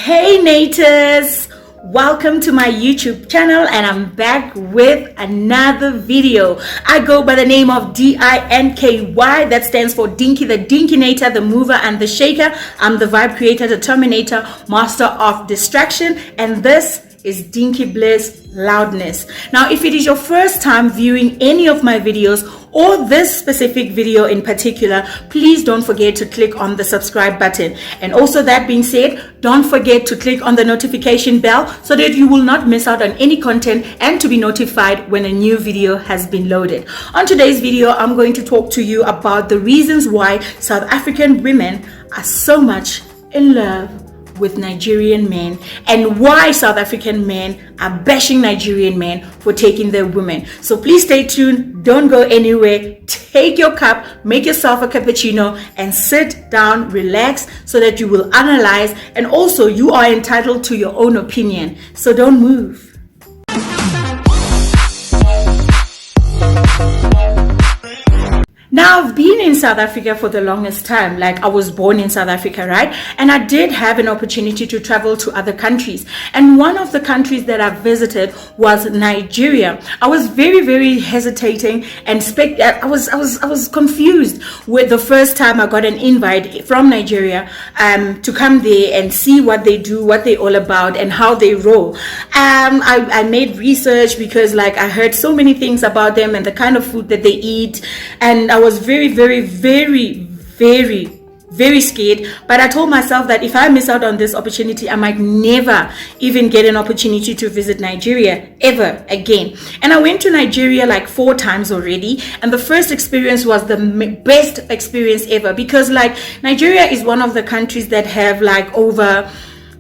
Hey natives, welcome to my YouTube channel, and I'm back with another video. I go by the name of DINKY. That stands for Dinky, the Dinkinator, the mover and the shaker. I'm the vibe creator, the terminator, master of distraction, and this is Dinky Bliss Loudness. Now, if it is your first time viewing any of my videos or this specific video in particular, please don't forget to click on the subscribe button. And also, that being said, don't forget to click on the notification bell so that you will not miss out on any content and to be notified when a new video has been loaded. On today's video, I'm going to talk to you about the reasons why South African women are so much in love with Nigerian men, and why South African men are bashing Nigerian men for taking their women. So please stay tuned, don't go anywhere, take your cup, make yourself a cappuccino and sit down, relax, so that you will analyze, and also you are entitled to your own opinion. So don't move. Now, I've been in South Africa for the longest time. Like, I was born in South Africa, right? And I did have an opportunity to travel to other countries. And one of the countries that I visited was Nigeria. I was very hesitating and I was confused with the first time I got an invite from Nigeria to come there and see what they do, what they're all about, and how they roll. I made research because, like, I heard so many things about them and the kind of food that they eat, and I was very scared. But I told myself that if I miss out on this opportunity, I might never even get an opportunity to visit Nigeria ever again. And I went to Nigeria like 4 times already, and the first experience was the best experience ever, because like Nigeria is one of the countries that have like over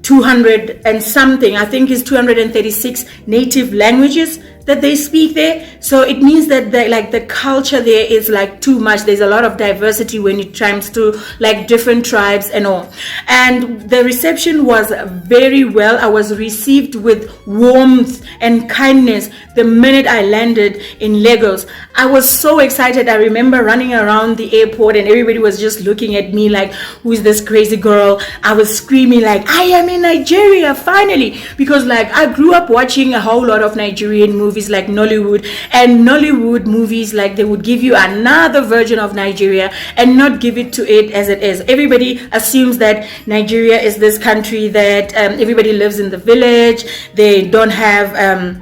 200 and something, I think it's 236 native languages that they speak there. So it means that the culture there is like too much. There's a lot of diversity when it comes to like different tribes and all. And the reception was very well. I was received with warmth and kindness the minute I landed in Lagos. I was so excited. I remember running around the airport and everybody was just looking at me like, who is this crazy girl? I was screaming like, I am in Nigeria finally, because like I grew up watching a whole lot of Nigerian movies like Nollywood, and Nollywood movies, like they would give you another version of Nigeria and not give it to it as it is. Everybody assumes that Nigeria is this country that everybody lives in the village, they don't have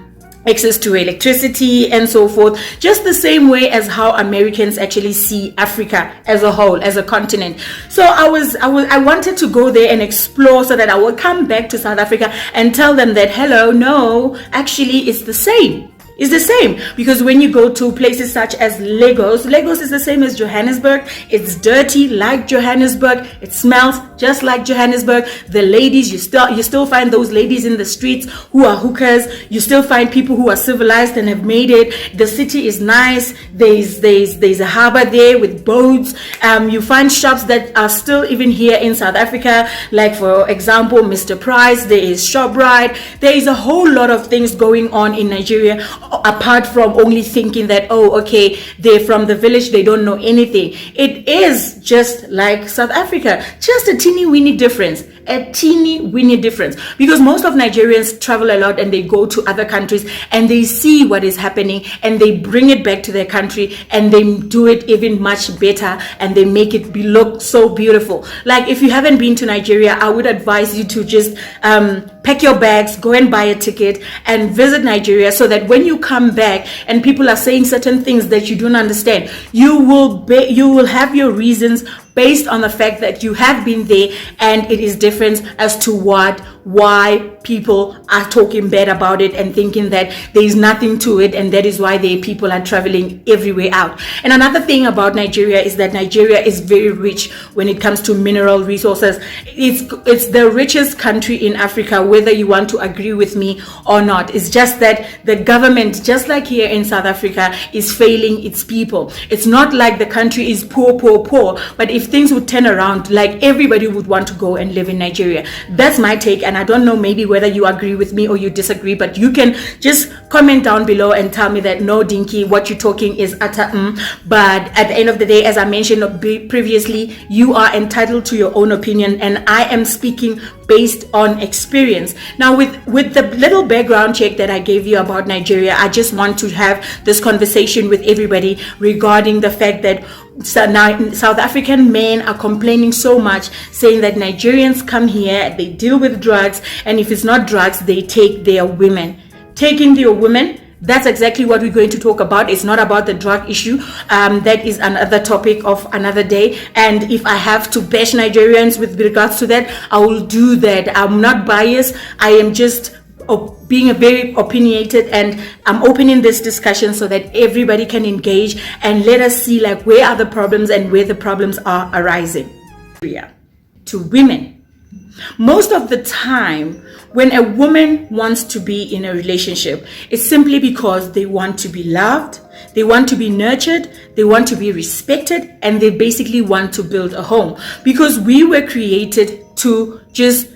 access to electricity and so forth, just the same way as how Americans actually see Africa as a whole, as a continent. So I wanted to go there and explore so that I will come back to South Africa and tell them that, hello, no, actually it's the same. It's the same, because when you go to places such as Lagos is the same as Johannesburg. It's dirty like Johannesburg. It smells just like Johannesburg. The ladies, you still find those ladies in the streets who are hookers. You still find people who are civilized and have made it. The city is nice. There's a harbor there with boats. You find shops that are still even here in South Africa, like for example, Mr. Price. There is ShopRite. There is a whole lot of things going on in Nigeria, apart from only thinking that, oh, okay, they're from the village, they don't know anything. It is just like South Africa, just a teeny weeny difference. Because most of Nigerians travel a lot and they go to other countries and they see what is happening and they bring it back to their country and they do it even much better and they make it look so beautiful. Like, if you haven't been to Nigeria, I would advise you to just pack your bags, go and buy a ticket and visit Nigeria, so that when you come back and people are saying certain things that you don't understand, you will have your reasons based on the fact that you have been there, and it is different as to why people are talking bad about it and thinking that there is nothing to it, and that is why people are traveling everywhere out. And another thing about Nigeria is that Nigeria is very rich when it comes to mineral resources. It's the richest country in Africa, whether you want to agree with me or not. It's just that the government, just like here in South Africa, is failing its people. It's not like the country is poor, but if things would turn around, like everybody would want to go and live in Nigeria. That's my take, and I don't know maybe whether you agree with me or you disagree, but you can just comment down below and tell me that no, Dinky, what you're talking is utter but at the end of the day, as I mentioned previously, you are entitled to your own opinion, and I am speaking based on experience. Now, with the little background check that I gave you about Nigeria, I just want to have this conversation with everybody regarding the fact that now South African men are complaining so much, saying that Nigerians come here, they deal with drugs, and if it's not drugs, they take their women. Taking their women, that's exactly what we're going to talk about. It's not about the drug issue. That is another topic of another day. And if I have to bash Nigerians with regards to that, I will do that. I'm not biased. I am just being a very opinionated, and I'm opening this discussion so that everybody can engage and let us see like where are the problems and where the problems are arising. To women. Most of the time, when a woman wants to be in a relationship, it's simply because they want to be loved, they want to be nurtured, they want to be respected, and they basically want to build a home. Because we were created to just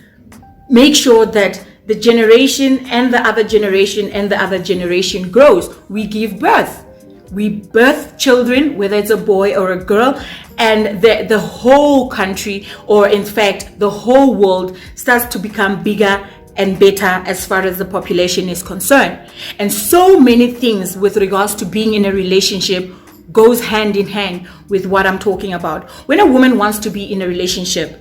make sure that the generation and the other generation and the other generation grows. We give birth. We birth children, whether it's a boy or a girl, and the whole country, or in fact the whole world, starts to become bigger and better as far as the population is concerned. And so many things with regards to being in a relationship goes hand in hand with what I'm talking about. When a woman wants to be in a relationship,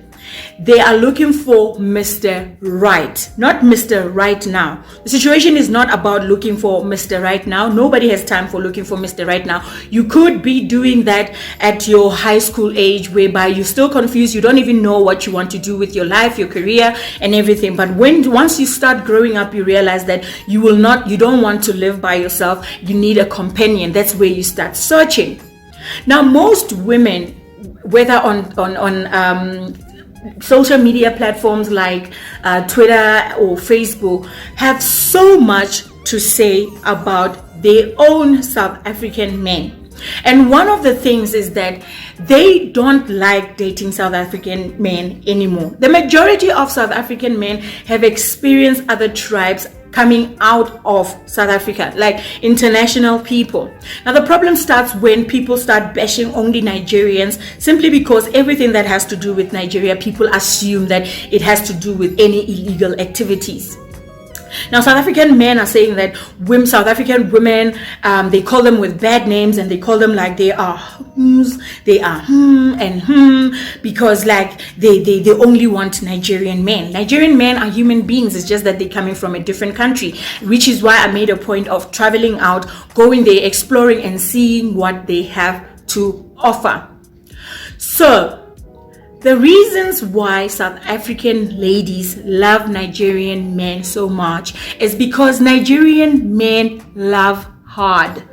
they are looking for Mr. Right, not Mr. Right now. The situation is not about looking for Mr. Right now. Nobody has time for looking for Mr. Right now. You could be doing that at your high school age, whereby you're still confused. You don't even know what you want to do with your life, your career, and everything. But once you start growing up, you realize that you don't want to live by yourself. You need a companion. That's where you start searching. Now, most women, whether on social media platforms like Twitter or Facebook, have so much to say about their own South African men. And one of the things is that they don't like dating South African men anymore. The majority of South African men have experienced other tribes coming out of South Africa, like international people. Now the problem starts when people start bashing only Nigerians, simply because everything that has to do with Nigeria, people assume that it has to do with any illegal activities. Now, South African men are saying that South African women, they call them with bad names, and they call them like they are because like they only want Nigerian men. Nigerian men are human beings. It's just that they're coming from a different country, which is why I made a point of traveling out, going there, exploring, and seeing what they have to offer. So, the reasons why South African ladies love Nigerian men so much is because Nigerian men love hard.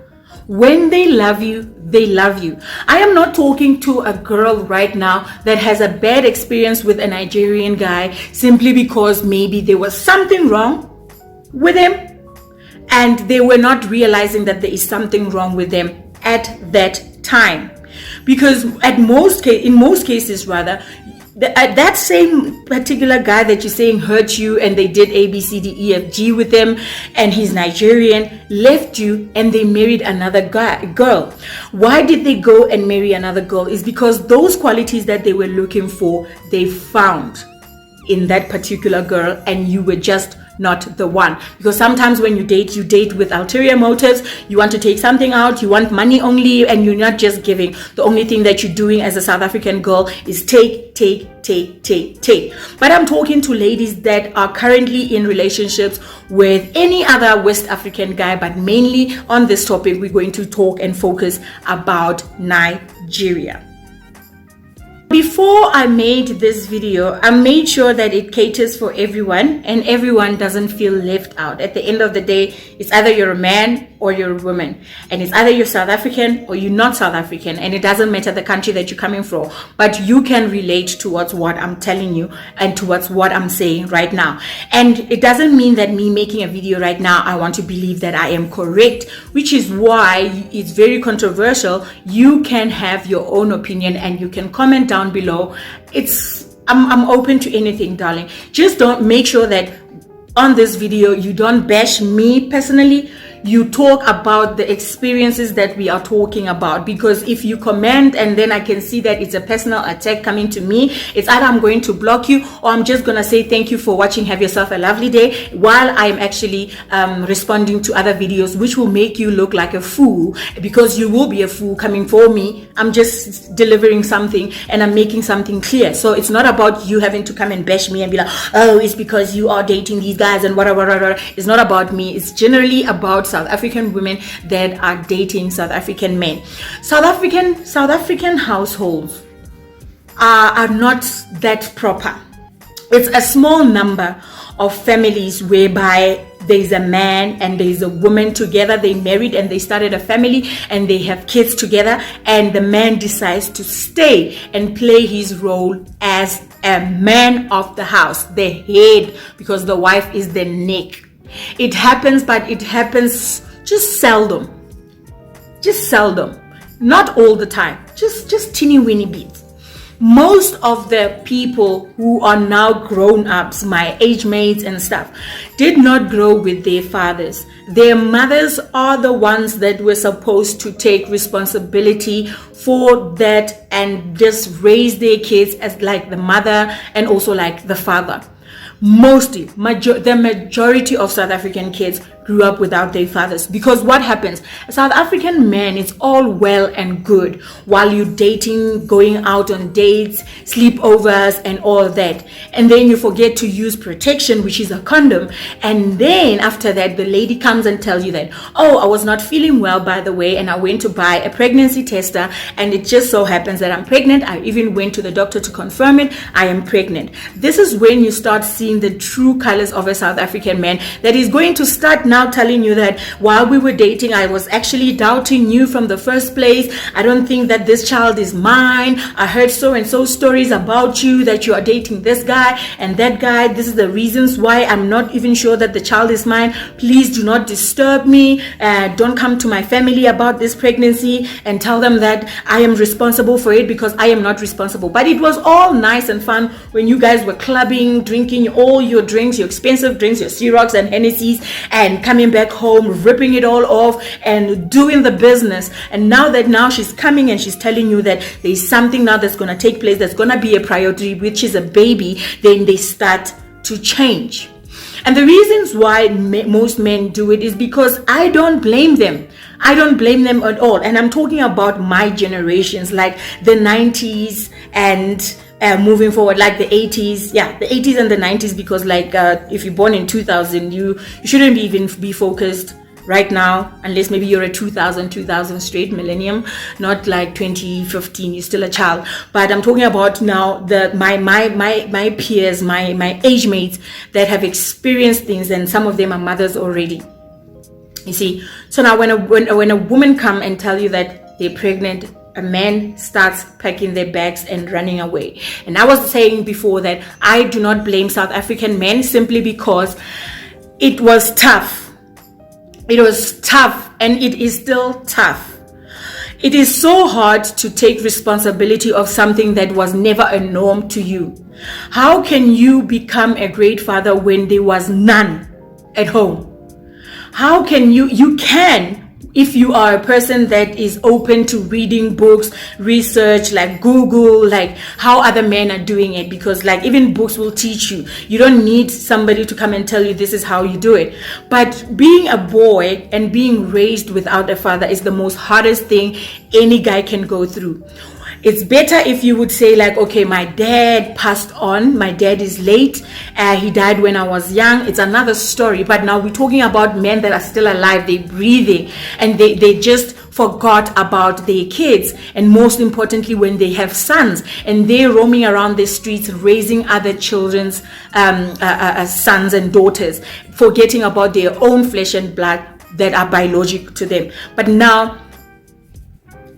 When they love you, they love you. I am not talking to a girl right now that has a bad experience with a Nigerian guy simply because maybe there was something wrong with him and they were not realizing that there is something wrong with them at that time. Because in most cases, that same particular guy that you're saying hurt you, and they did A, B, C, D, E, F, G with him, and he's Nigerian, left you, and they married another girl. Why did they go and marry another girl? Is because those qualities that they were looking for, they found in that particular girl, and you were just not the one. Because sometimes when you date with ulterior motives. You want to take something out, you want money only, and you're not just giving. The only thing that you're doing as a South African girl is take. But I'm talking to ladies that are currently in relationships with any other West African guy, but mainly on this topic we're going to talk and focus about Nigeria. Before I made this video, I made sure that it caters for everyone and everyone doesn't feel left out. At the end of the day, it's either you're a man or you're a woman, and it's either you're South African or you're not South African, and it doesn't matter the country that you're coming from, but you can relate towards what I'm telling you and towards what I'm saying right now. And it doesn't mean that me making a video right now, I want to believe that I am correct, which is why it's very controversial. You can have your own opinion and you can comment down below. I'm open to anything, darling. Just don't make sure that on this video, you don't bash me personally. You talk about the experiences that we are talking about, because if you comment and then I can see that it's a personal attack coming to me, it's either I'm going to block you or I'm just gonna say thank you for watching, have yourself a lovely day, while I'm actually responding to other videos which will make you look like a fool, because you will be a fool coming for me. I'm just delivering something and I'm making something clear. So it's not about you having to come and bash me and be like, oh, it's because you are dating these guys and whatever. It's not about me. It's generally about South African women that are dating South African men. South African households are not that proper. It's a small number of families whereby there's a man and there's a woman together, they married and they started a family and they have kids together, and the man decides to stay and play his role as a man of the house, the head, because the wife is the neck. It happens, but it happens just seldom. Not all the time. Just teeny weeny bits. Most of the people who are now grown ups, my age mates and stuff, did not grow with their fathers. Their mothers are the ones that were supposed to take responsibility for that and just raise their kids as like the mother and also like the father. The majority of South African kids grew up without their fathers, because what happens, a South African man, it's all well and good while you're dating, going out on dates, sleepovers and all that, and then you forget to use protection, which is a condom, and then after that the lady comes and tells you that, oh, I was not feeling well, by the way, and I went to buy a pregnancy tester and it just so happens that I'm pregnant. I even went to the doctor to confirm it, I am pregnant. This is when you start seeing the true colors of a South African man that is going to start now telling you that while we were dating, I was actually doubting you from the first place. I don't think that this child is mine. I heard so and so stories about you, that you are dating this guy and that guy. This is the reasons why I'm not even sure that the child is mine. Please do not disturb me. Don't come to my family about this pregnancy and tell them that I am responsible for it, because I am not responsible. But it was all nice and fun when you guys were clubbing, drinking all your drinks, your expensive drinks, your Cirocs and Hennessy's, and coming back home, ripping it all off and doing the business. And now she's coming and she's telling you that there's something now that's going to take place, that's going to be a priority, which is a baby. Then they start to change. And the reasons why most men do it is because I don't blame them. I don't blame them at all. And I'm talking about my generations, like the 90s and moving forward, like the 80s. Yeah, the 80s and the 90s, because like if you're born in 2000, you shouldn't even be focused right now, unless maybe you're a 2000 straight millennium, not like 2015, you're still a child. But I'm talking about now my peers, my age mates that have experienced things, and some of them are mothers already. You see, so now when a woman come and tell you that they're pregnant, a man starts packing their bags and running away. And I was saying before that I do not blame South African men, simply because it was tough. It was tough, and it is still tough. It is so hard to take responsibility of something that was never a norm to you. How can you become a great father when there was none at home? How can you can, if you are a person that is open to reading books, research, like Google, like how other men are doing it, because like even books will teach you. You don't need somebody to come and tell you this is how you do it. But being a boy and being raised without a father is the most hardest thing any guy can go through. It's better if you would say like, okay, my dad passed on, my dad is late, he died when I was young. It's another story. But now we're talking about men that are still alive, they're breathing, and they just forgot about their kids. And most importantly, when they have sons and they're roaming around the streets raising other children's sons and daughters, forgetting about their own flesh and blood that are biological to them. But now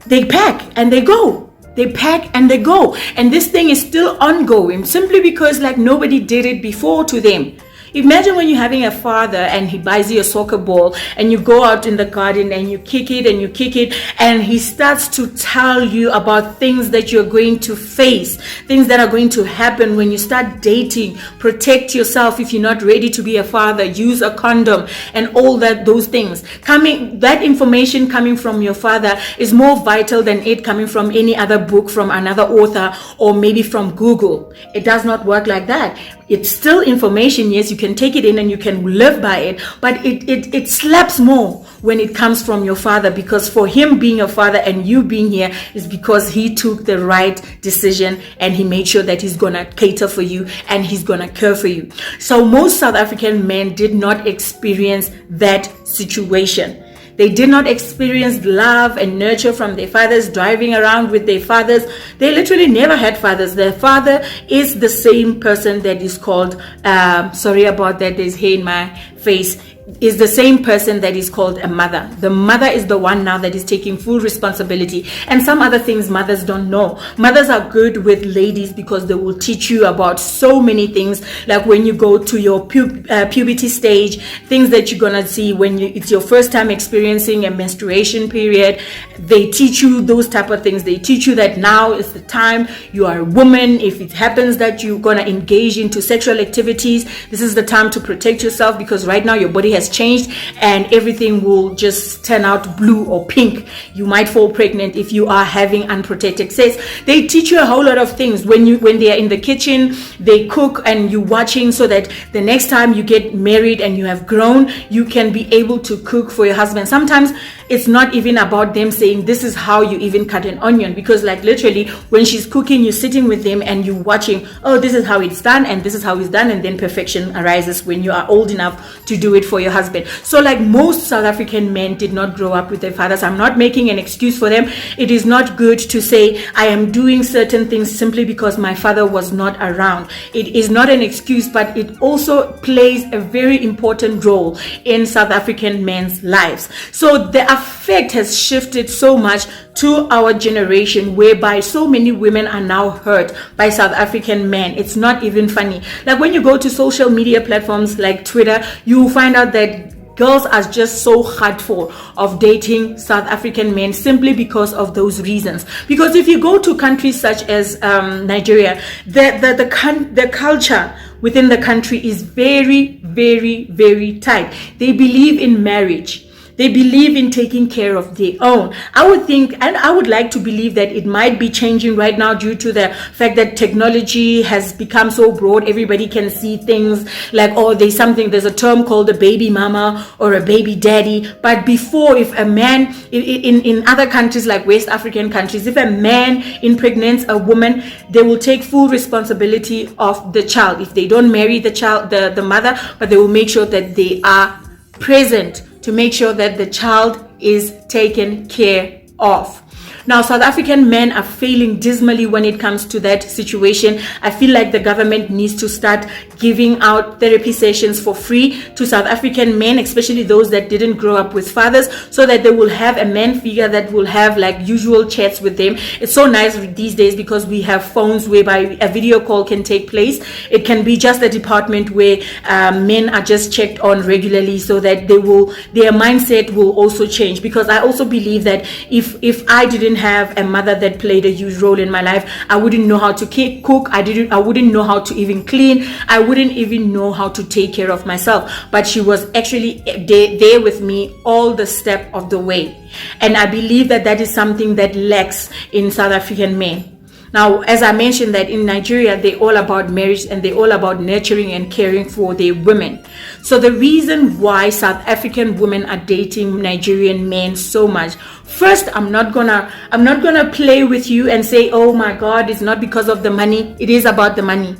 they pack and they go. They pack and they go. And this thing is still ongoing, simply because like nobody did it before to them. Imagine when you're having a father and he buys you a soccer ball and you go out in the garden and you kick it and you kick it, and he starts to tell you about things that you're going to face, things that are going to happen when you start dating. Protect yourself if you're not ready to be a father. Use a condom and all those things. That information coming from your father is more vital than it coming from any other book, from another author, or maybe from Google. It does not work like that. It's still information. Yes, you can take it in and you can live by it, but it slaps more when it comes from your father, because for him being a father and you being here is because he took the right decision and he made sure that he's gonna cater for you and he's gonna care for you. So most South African men did not experience that situation. They did not experience love and nurture from their fathers, driving around with their fathers. They literally never had fathers. Their father is the same person that is called, sorry about that, there's hair in my face, is the same person that is called a mother. The mother is the one now that is taking full responsibility. And some other things mothers don't know. Mothers are good with ladies because they will teach you about so many things, like when you go to your puberty stage, things that you're gonna see when it's your first time experiencing a menstruation period. They teach you those type of things. They teach you that now is the time, you are a woman. If it happens that you're gonna engage into sexual activities, this is the time to protect yourself, because right now your body has changed and everything will just turn out blue or pink. You might fall pregnant if you are having unprotected sex. They teach you a whole lot of things when they are in the kitchen. They cook and you watching, so that the next time you get married and you have grown, you can be able to cook for your husband. Sometimes it's not even about them saying this is how you even cut an onion, because like literally when she's cooking, you're sitting with them and you're watching, oh, this is how it's done and this is how it's done, and then perfection arises when you are old enough to do it for your husband. So like most South African men did not grow up with their fathers. I'm not making an excuse for them. It is not good to say I am doing certain things simply because my father was not around. It is not an excuse, but it also plays a very important role in South African men's lives. So the effect has shifted so much to our generation, whereby so many women are now hurt by South African men. It's not even funny. Like when you go to social media platforms like Twitter, you find out that girls are just so hurtful of dating South African men simply because of those reasons. Because if you go to countries such as Nigeria, the culture within the country is very, very, very tight. They believe in marriage. They believe in taking care of their own. I would think, and I would like to believe, that it might be changing right now due to the fact that technology has become so broad. Everybody can see things like, oh, there's a term called a baby mama or a baby daddy. But before, if a man, in other countries like West African countries, if a man impregnates a woman, they will take full responsibility of the child. If they don't marry the child, the mother, but they will make sure that they are present to make sure that the child is taken care of. Now, South African men are failing dismally when it comes to that situation. I feel like the government needs to start giving out therapy sessions for free to South African men, especially those that didn't grow up with fathers, so that they will have a man figure that will have like usual chats with them. It's so nice these days because we have phones whereby a video call can take place. It can be just a department where men are just checked on regularly, so that their mindset will also change. Because I also believe that if I didn't have a mother that played a huge role in my life, I wouldn't know how to cook. I wouldn't know how to even clean. I wouldn't even know how to take care of myself. But she was actually there with me all the step of the way. And I believe that is something that lacks in South African men. Now, as I mentioned, that in Nigeria, they're all about marriage and they're all about nurturing and caring for their women. So the reason why South African women are dating Nigerian men so much, first, I'm not gonna play with you and say, oh my God, it's not because of the money. It is about the money.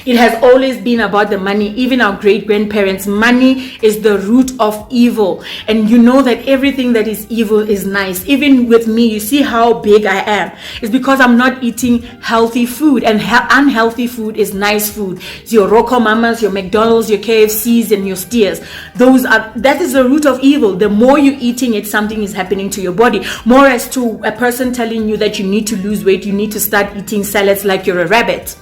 It has always been about the money. Even our great-grandparents, money is the root of evil. And you know that everything that is evil is nice. Even with me, you see how big I am. It's because I'm not eating healthy food. And unhealthy food is nice food. It's your Rocco Mamas, your McDonald's, your KFCs, and your Steers. That is the root of evil. The more you're eating it, something is happening to your body. More as to a person telling you that you need to lose weight, you need to start eating salads like you're a rabbit.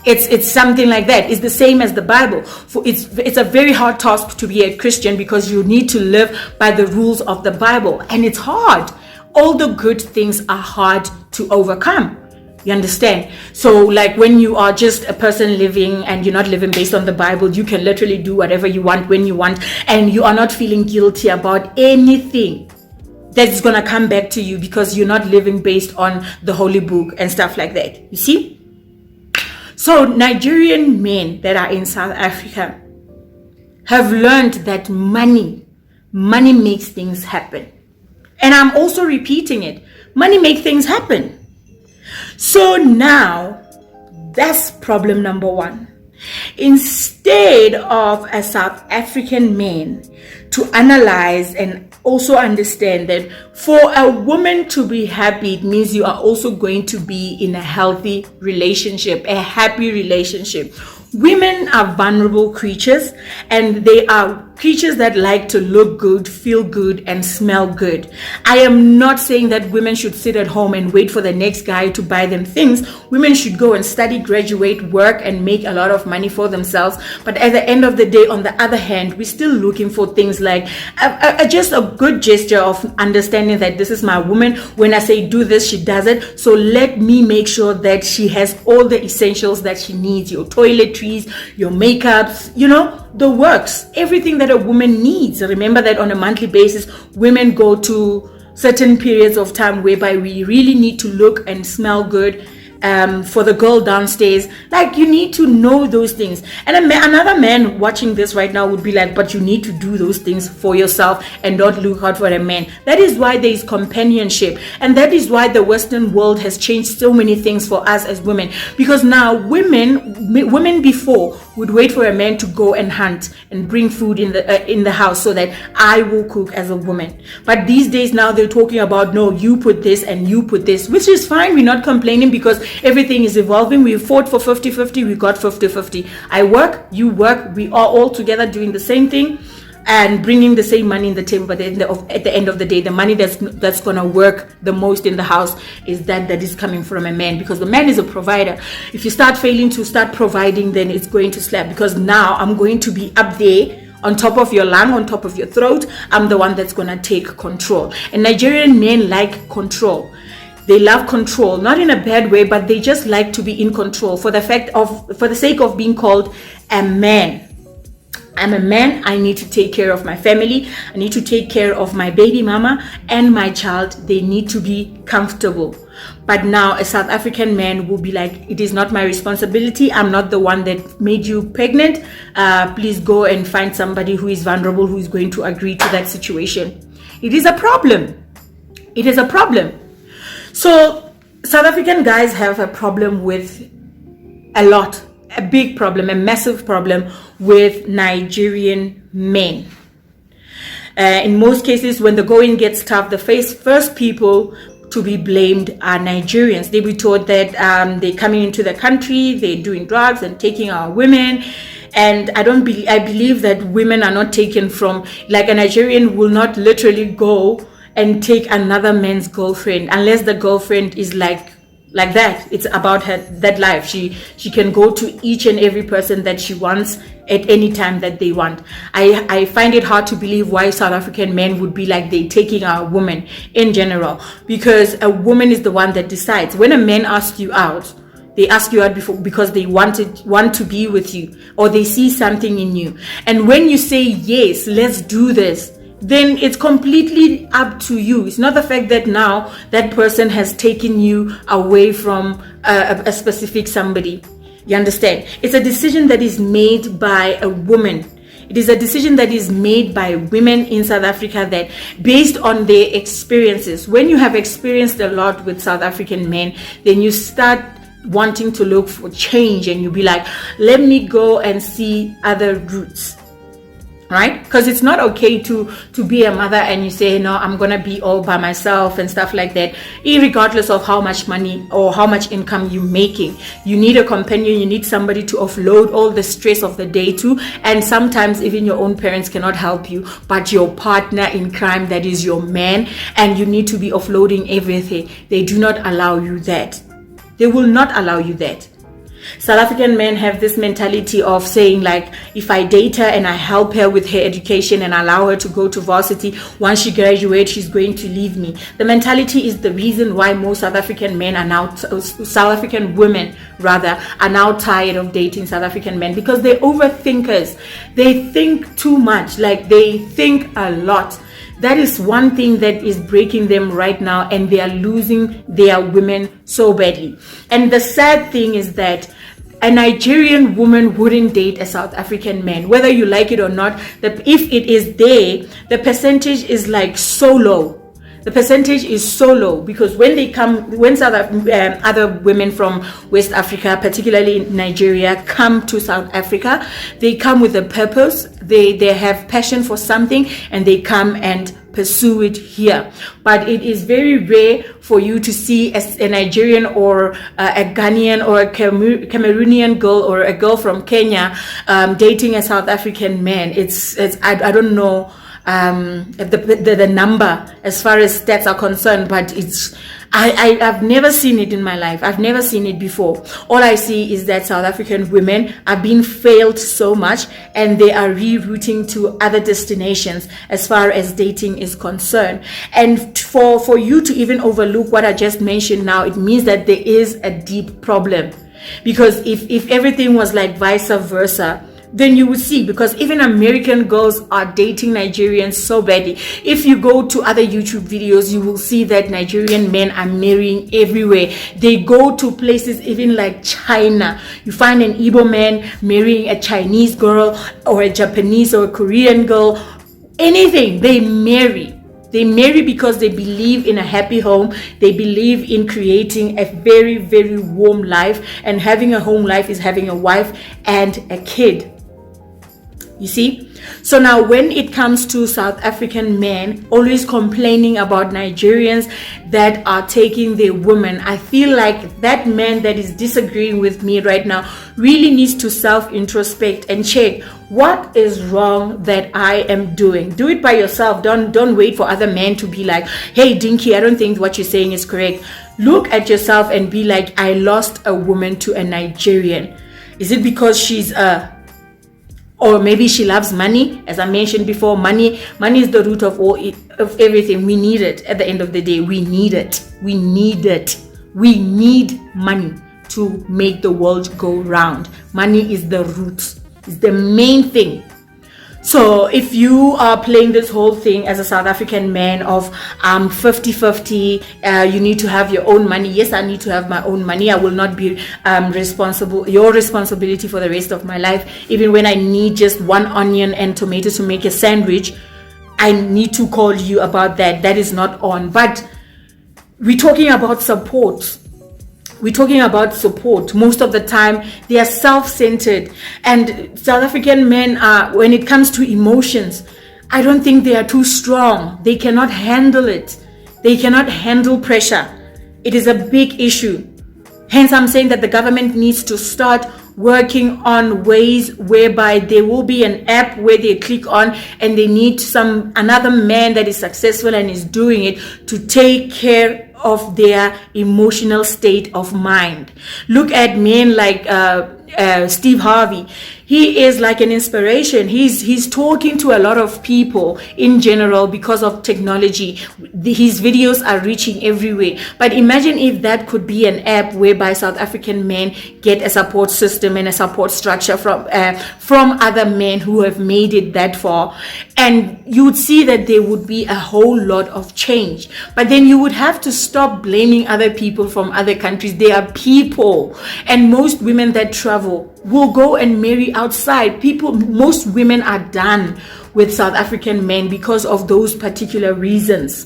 It's something like that. It's the same as the Bible. It's a very hard task to be a Christian because you need to live by the rules of the Bible, and it's hard. All the good things are hard to overcome. You understand? So like when you are just a person living and you're not living based on the Bible, you can literally do whatever you want when you want, and you are not feeling guilty about anything that's gonna come back to you because you're not living based on the holy book and stuff like that. You see? So Nigerian men that are in South Africa have learned that money makes things happen. And I'm also repeating it. Money makes things happen. So now, that's problem number one. Instead of a South African man to analyze and also understand that for a woman to be happy, it means you are also going to be in a healthy relationship, a happy relationship. Women are vulnerable creatures, and they are creatures that like to look good, feel good, and smell good. I am not saying that women should sit at home and wait for the next guy to buy them things. Women should go and study, graduate, work, and make a lot of money for themselves. But at the end of the day, on the other hand, we're still looking for things like just a good gesture of understanding that this is my woman. When I say do this, she does it. So let me make sure that she has all the essentials that she needs, your toiletries, your makeups, the works, everything that a woman needs. Remember that on a monthly basis, women go to certain periods of time whereby we really need to look and smell good. For the girl downstairs, like you need to know those things. And another man watching this right now would be like, but you need to do those things for yourself and not look out for a man. That is why there is companionship, and that is why the Western world has changed so many things for us as women. Because now women before would wait for a man to go and hunt and bring food in the house so that I will cook as a woman. But these days now they're talking about, no, you put this and you put this, which is fine. We're not complaining because everything is evolving. We fought for 50-50, we got 50-50. I work, you work, we are all together doing the same thing and bringing the same money in the table. But at the end of the day, the money that's gonna work the most in the house is that is coming from a man, because the man is a provider. If you start failing to start providing, then it's going to slap, because now I'm going to be up there on top of your lung, on top of your throat. I'm the one that's gonna take control. And Nigerian men like control. They love control, not in a bad way, but they just like to be in control for the sake of being called a man. I'm a man. I need to take care of my family. I need to take care of my baby mama and my child. They need to be comfortable. But now a South African man will be like, it is not my responsibility. I'm not the one that made you pregnant. Please go and find somebody who is vulnerable, who is going to agree to that situation. It is a problem. It is a problem. So South African guys have a problem with a big problem, a massive problem with Nigerian men. In most cases, when the going gets tough, the first people to be blamed are Nigerians. They be told that they're coming into the country, they're doing drugs and taking our women. And I believe that women are not taken from, like a Nigerian will not literally go and take another man's girlfriend unless the girlfriend is like that. It's about that life. She can go to each and every person that she wants at any time that they want. I find it hard to believe why South African men would be like they taking our woman in general, because a woman is the one that decides. When a man asks you out, they ask you out because they want to be with you, or they see something in you. And when you say yes, let's do this, then it's completely up to you. It's not the fact that now that person has taken you away from a specific somebody. You understand? It's a decision that is made by a woman. It is a decision that is made by women in South Africa, that based on their experiences. When you have experienced a lot with South African men, then you start wanting to look for change, and you'll be like, let me go and see other routes. Right? Because it's not okay to be a mother and you say, no, I'm gonna be all by myself and stuff like that, irregardless of how much money or how much income you're making. You need a companion. You need somebody to offload all the stress of the day to. And sometimes even your own parents cannot help you, but your partner in crime, that is your man, and you need to be offloading everything. They do not allow you that. They will not allow you that. South African men have this mentality of saying, like, if I date her and I help her with her education and allow her to go to varsity, once she graduates, she's going to leave me. The mentality is the reason why most South African men are now, South African women rather, are now tired of dating South African men, because they're overthinkers. They think too much, like they think a lot. That is one thing that is breaking them right now, and they are losing their women so badly. And the sad thing is that a Nigerian woman wouldn't date a South African man, whether you like it or not. If it is there, the percentage is like so low. The percentage is so low, because when other women from West Africa, particularly Nigeria, come to South Africa, they come with a purpose. They have passion for something, and they come and pursue it here. But it is very rare for you to see a Nigerian or a Ghanaian or a Cameroonian girl or a girl from Kenya dating a South African man. I don't know the number as far as stats are concerned, but I've never seen it in my life. I've never seen it before. All I see is that South African women are being failed so much, and they are rerouting to other destinations as far as dating is concerned. And for you to even overlook what I just mentioned now, it means that there is a deep problem. Because if everything was like vice versa, then you would see, because even American girls are dating Nigerians so badly. If you go to other YouTube videos, you will see that Nigerian men are marrying everywhere. They go to places even like China. You find an Igbo man marrying a Chinese girl or a Japanese or a Korean girl. Anything, they marry. They marry because they believe in a happy home. They believe in creating a very, very warm life. And having a home life is having a wife and a kid. You see? So now when it comes to South African men always complaining about Nigerians that are taking their women, I feel like that man that is disagreeing with me right now really needs to self-introspect and check what is wrong that I am doing. Do it by yourself. Don't wait for other men to be like, hey Dinky, I don't think what you're saying is correct. Look at yourself and be like, I lost a woman to a Nigerian. Is it because she's or maybe she loves money? As I mentioned before, money is the root of everything. We need it. At the end of the day, we need it. We need money to make the world go round. Money is the root. It's the main thing. So if you are playing this whole thing as a South African man of 50-50, you need to have your own money. Yes, I need to have my own money. I will not be your responsibility for the rest of my life. Even when I need just one onion and tomato to make a sandwich, I need to call you about that. That is not on. But we're talking about support. Most of the time they are self-centered, and South African men are, when it comes to emotions, I don't think they are too strong. They cannot handle it. They cannot handle pressure. It is a big issue. Hence, I'm saying that the government needs to start working on ways whereby there will be an app where they click on and they need another man that is successful and is doing it to take care of their emotional state of mind. Look at men like Steve Harvey. He is like an inspiration. He's talking to a lot of people in general because of technology. His videos are reaching everywhere. But imagine if that could be an app whereby South African men get a support system and a support structure from other men who have made it that far. And you would see that there would be a whole lot of change. But then you would have to stop blaming other people from other countries. They are people. And most women that travel will go and marry outside. Most women are done with South African men because of those particular reasons.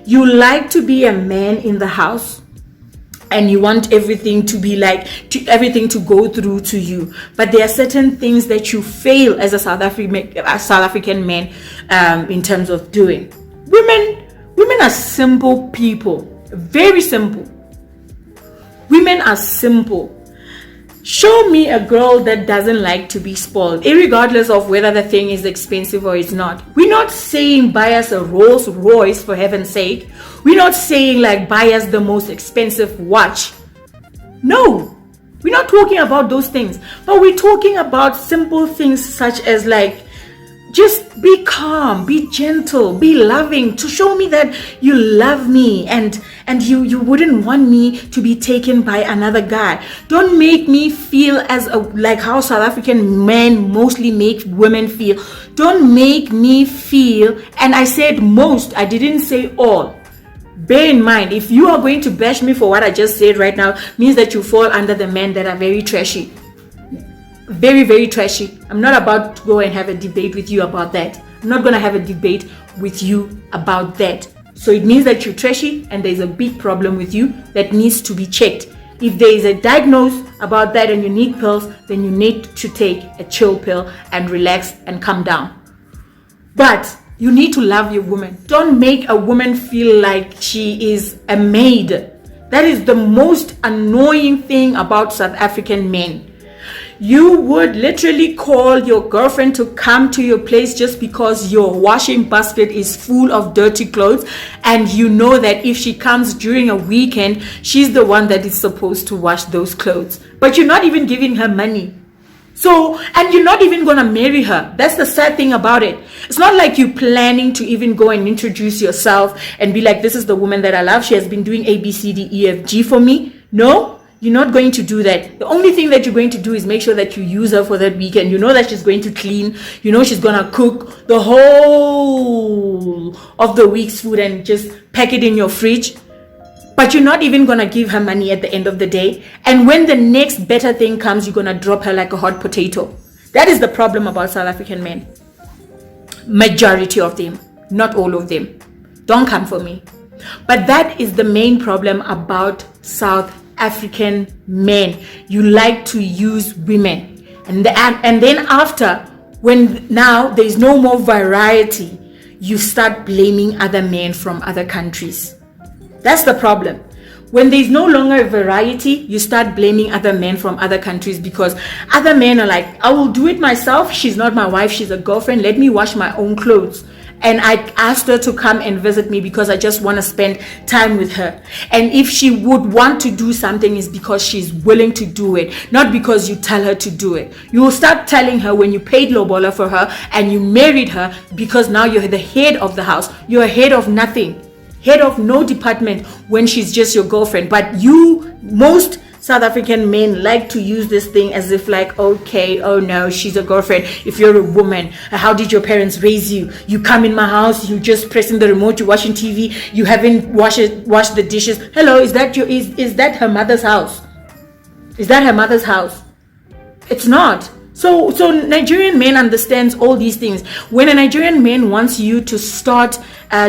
You like to be a man in the house, and you want everything to be everything to go through to you. But there are certain things that you fail as a South African man in terms of doing. Women are simple people, very simple. Women are simple. Show me a girl that doesn't like to be spoiled, irregardless of whether the thing is expensive or it's not. We're not saying buy us a Rolls Royce, for heaven's sake. We're not saying like buy us the most expensive watch. No, we're not talking about those things, but we're talking about simple things such as like, just be calm, be gentle, be loving, to show me that you love me and you wouldn't want me to be taken by another guy. Don't make me feel like how South African men mostly make women feel. Don't make me feel, and I said most, I didn't say all. Bear in mind, if you are going to bash me for what I just said right now, means that you fall under the men that are very trashy. Very, very trashy. I'm not about to go and have a debate with you about that. I'm not going to have a debate with you about that. So it means that you're trashy and there's a big problem with you that needs to be checked. If there is a diagnosis about that and you need pills, then you need to take a chill pill and relax and calm down. But you need to love your woman. Don't make a woman feel like she is a maid. That is the most annoying thing about South African men. You would literally call your girlfriend to come to your place just because your washing basket is full of dirty clothes, and you know that if she comes during a weekend, she's the one that is supposed to wash those clothes. But you're not even giving her money. So, and you're not even going to marry her. That's the sad thing about it. It's not like you're planning to even go and introduce yourself and be like, this is the woman that I love. She has been doing A, B, C, D, E, F, G for me. No, you're not going to do that. The only thing that you're going to do is make sure that you use her for that weekend. You know that she's going to clean. You know she's going to cook the whole of the week's food and just pack it in your fridge. But you're not even going to give her money at the end of the day. And when the next better thing comes, you're going to drop her like a hot potato. That is the problem about South African men. Majority of them, not all of them. Don't come for me. But that is the main problem about South African men. You like to use women. And then after, when now there's no more variety, you start blaming other men from other countries. That's the problem. When there's no longer a variety, you start blaming other men from other countries because other men are like, I will do it myself. She's not my wife. She's a girlfriend. Let me wash my own clothes. And I asked her to come and visit me because I just want to spend time with her. And if she would want to do something, it's because she's willing to do it, not because you tell her to do it. You will start telling her when you paid lobola for her and you married her, because now you're the head of the house. You're head of nothing. Head of no department when she's just your girlfriend. But most South African men like to use this thing as if like, okay, oh no, she's a girlfriend. If you're a woman, how did your parents raise you? You come in my house, you just pressing the remote, you're watching TV, you haven't washed the dishes. Hello, is that her mother's house? Is that her mother's house? It's not. So Nigerian men understands all these things. When a Nigerian man wants you to start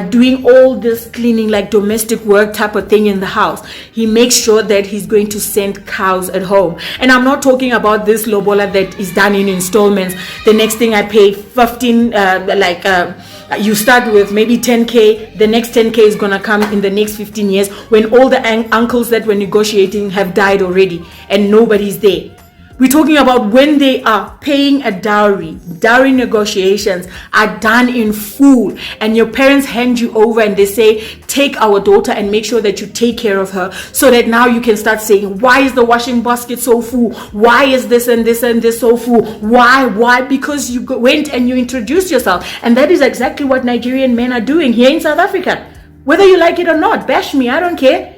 doing all this cleaning, like domestic work type of thing in the house, he makes sure that he's going to send cows at home. And I'm not talking about this lobola that is done in installments. The next thing I pay 15, you start with maybe 10K. The next 10K is going to come in the next 15 years when all the uncles that were negotiating have died already and nobody's there. We're talking about when they are paying a dowry. Dowry negotiations are done in full, and your parents hand you over and they say, take our daughter and make sure that you take care of her, so that now you can start saying, why is the washing basket so full? Why is this and this and this so full? Why? Because you went and you introduced yourself. And that is exactly what Nigerian men are doing here in South Africa. Whether you like it or not, bash me, I don't care.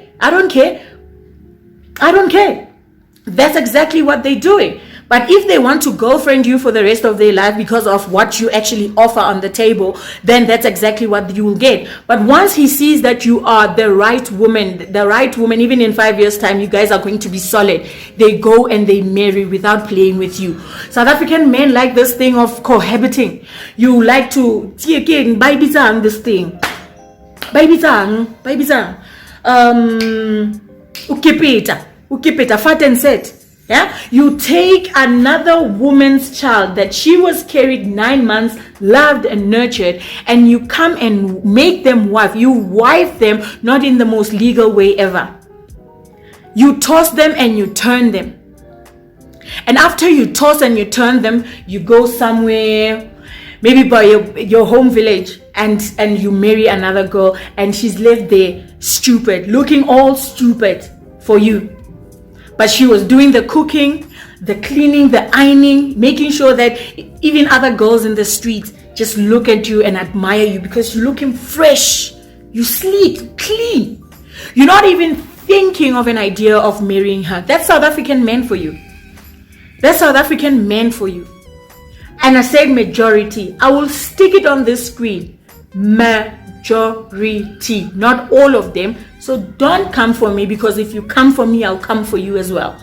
That's exactly what they're doing. But if they want to girlfriend you for the rest of their life because of what you actually offer on the table, then that's exactly what you will get. But once he sees that you are the right woman, even in 5 years' time, you guys are going to be solid, they go and they marry without playing with you. South African men like this thing of cohabiting. You like to this thing. Ukipita, fat and set. Yeah, you take another woman's child that she was carried 9 months, loved and nurtured, and you come and make them wife. You wife them, not in the most legal way ever. You toss them and you turn them. And after you toss and you turn them, you go somewhere, maybe by your home village, and you marry another girl, and she's left there stupid, looking all stupid for you. But she was doing the cooking, the cleaning, the ironing, making sure that even other girls in the streets just look at you and admire you because you're looking fresh. You sleep clean. You're not even thinking of an idea of marrying her. That's South African men for you. That's South African men for you. And I said majority. I will stick it on this screen. Majority. Not all of them. So don't come for me, because if you come for me, I'll come for you as well.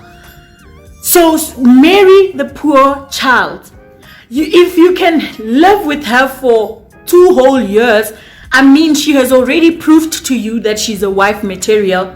So marry the poor child. If you can live with her for 2 whole years, I mean, she has already proved to you that she's a wife material.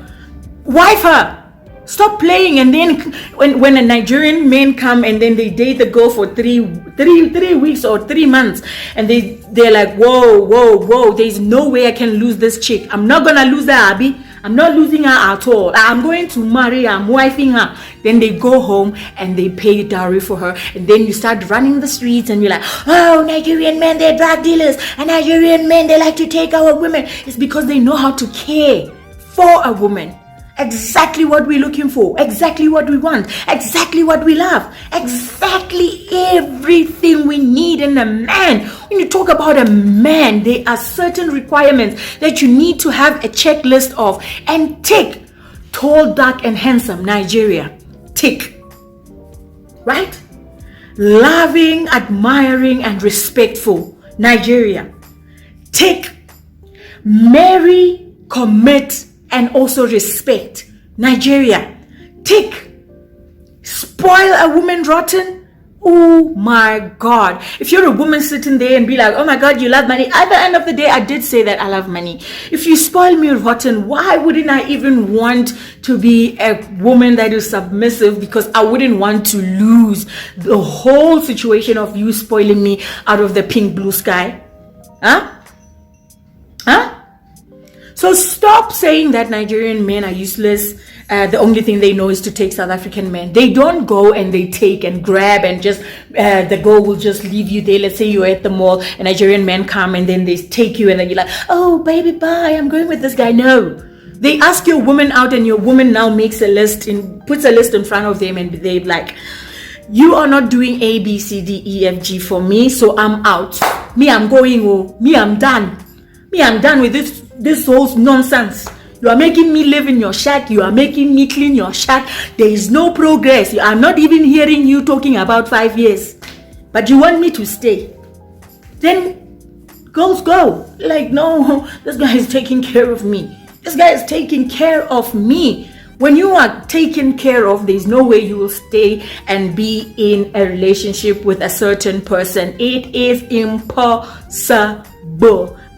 Wife her. Stop playing. And then when a Nigerian men come and then they date the girl for three weeks or 3 months, and they're like, whoa, there's no way I can lose this chick. I'm not gonna lose her, Abby. I'm not losing her at all. I'm going to marry her. I'm wifing her. Then they go home and they pay dowry for her. And then you start running the streets and you're like, oh, Nigerian men, they're drug dealers. And Nigerian men, they like to take our women. It's because they know how to care for a woman. Exactly what we're looking for, exactly what we want, exactly what we love, exactly everything we need in a man. When you talk about a man, there are certain requirements that you need to have a checklist of and tick. Tall, dark, and handsome, Nigeria, tick. Right? Loving, admiring, and respectful, Nigeria, tick. Marry, commit, and also respect, Nigeria, tick. Spoil a woman rotten, oh my God. If you're a woman sitting there and be like, oh my God, you love money, at the end of the day, I did say that I love money. If you spoil me rotten, why wouldn't I even want to be a woman that is submissive? Because I wouldn't want to lose the whole situation of you spoiling me out of the pink blue sky. So stop saying that Nigerian men are useless. The only thing they know is to take South African men. They don't go and they take and grab and just, the girl will just leave you there. Let's say you're at the mall and Nigerian men come and then they take you and then you're like, oh, baby, bye, I'm going with this guy. No. They ask your woman out and your woman now makes a list, puts a list in front of them, and they're like, you are not doing A, B, C, D, E, F, G for me, so I'm out. Me, I'm going. Oh, me, I'm done. Me, I'm done with this whole nonsense. You are making me live in your shack. You are making me clean your shack. There is no progress. I'm not even hearing you talking about 5 years. But you want me to stay. Then girls go. Like, no, this guy is taking care of me. This guy is taking care of me. When you are taken care of, there's no way you will stay and be in a relationship with a certain person. It is impossible.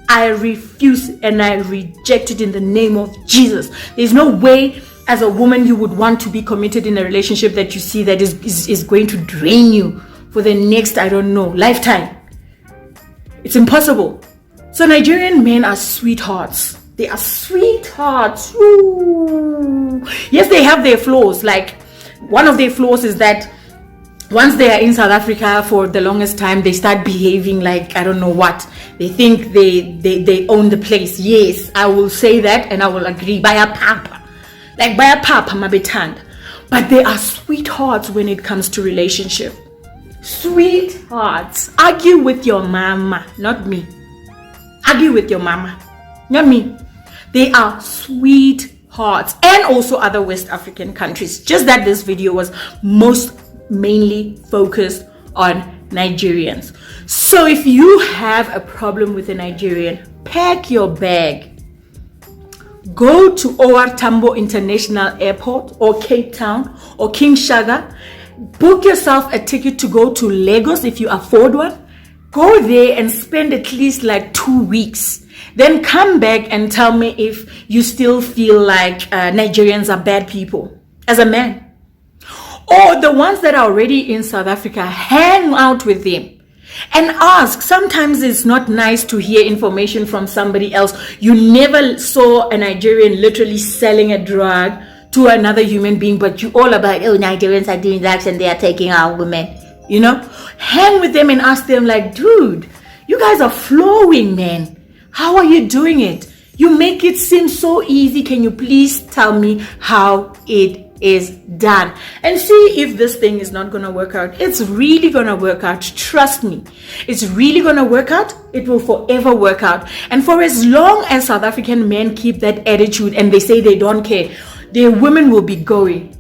I refuse and I reject it in the name of Jesus. There's no way as a woman you would want to be committed in a relationship that you see that is going to drain you for the next, I don't know, lifetime. It's impossible. So Nigerian men are sweethearts. They are sweethearts. Ooh. Yes, they have their flaws. Like, one of their flaws is that once they are in South Africa for the longest time, they start behaving like I don't know what. They think they own the place. Yes, I will say that and I will agree. By a papa. Like by a papa, mabetand. But they are sweethearts when it comes to relationship. Sweethearts. Argue with your mama, not me. Argue with your mama, not me. They are sweethearts. And also other West African countries. Just that this video was mainly focused on Nigerians. So if you have a problem with a Nigerian, pack your bag. Go to OR Tambo International Airport or Cape Town or King Shaka. Book yourself a ticket to go to Lagos if you afford one. Go there and spend at least like 2 weeks. Then come back and tell me if you still feel like Nigerians are bad people as a man. Or the ones that are already in South Africa, hang out with them and ask. Sometimes it's not nice to hear information from somebody else. You never saw a Nigerian literally selling a drug to another human being, but you all about, oh, Nigerians are doing drugs and they are taking our women. You know, hang with them and ask them like, dude, you guys are flowing, man. How are you doing it? You make it seem so easy. Can you please tell me how it is done? And see if this thing is not going to work out. It's really going to work out. Trust me. It's really going to work out. It will forever work out. And for as long as South African men keep that attitude and they say they don't care, their women will be going.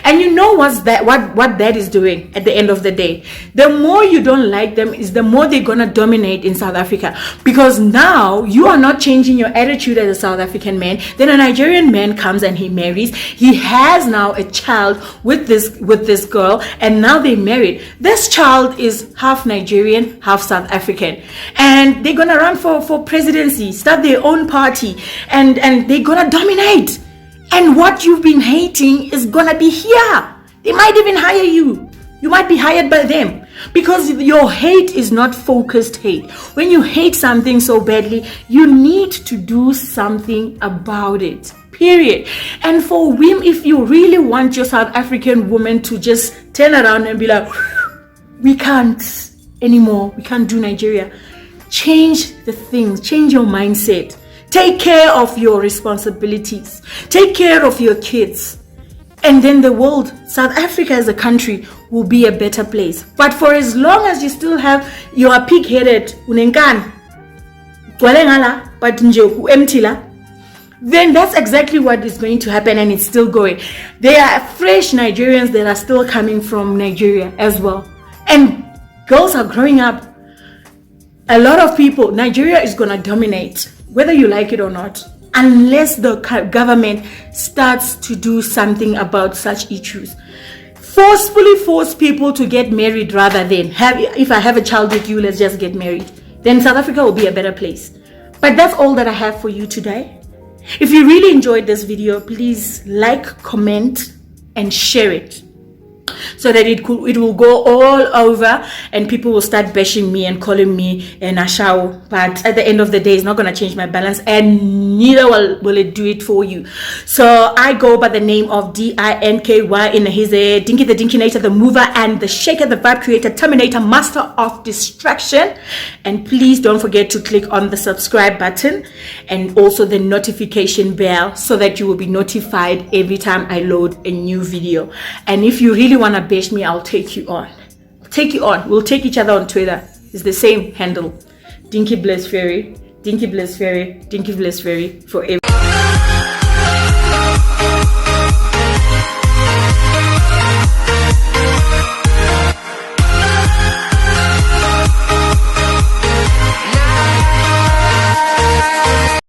And you know what that is doing at the end of the day? The more you don't like them is the more they're gonna dominate in South Africa, because now you are not changing your attitude as a South African man. Then a Nigerian man comes and he marries. He has now a child with this girl, and now they married. This child is half Nigerian, half South African, and they're gonna run for presidency, start their own party, and they're gonna dominate. And what you've been hating is gonna be here. They might even hire you. You might be hired by them, because your hate is not focused hate. When you hate something so badly, you need to do something about it. Period. And for women, if you really want your South African woman to just turn around and be like, we can't anymore, we can't do Nigeria, change the things, change your mindset. Take care of your responsibilities. Take care of your kids. And then the world, South Africa as a country, will be a better place. But for as long as you still have, you are pig-headed, unenkan, but then that's exactly what is going to happen, and it's still going. There are fresh Nigerians that are still coming from Nigeria as well. And girls are growing up. A lot of people, Nigeria is going to dominate, whether you like it or not, unless the government starts to do something about such issues. Forcefully force people to get married rather than if I have a child with you, let's just get married. Then South Africa will be a better place. But that's all that I have for you today. If you really enjoyed this video, please like, comment, and share it, so that it will go all over and people will start bashing me and calling me an ashao. But at the end of the day, it's not going to change my balance, and neither will it do it for you. So I go by the name of D-I-N-K-Y. He's a Dinky the Dinkinator, the mover and the shaker, the vibe creator, terminator, master of distraction. And please don't forget to click on the subscribe button and also the notification bell, so that you will be notified every time I load a new video. And if you really want to bash me, I'll take you on. We'll take each other on Twitter. It's the same handle. Dinky Bliss Fairy, Dinky Bliss Fairy, Dinky Bliss Fairy forever.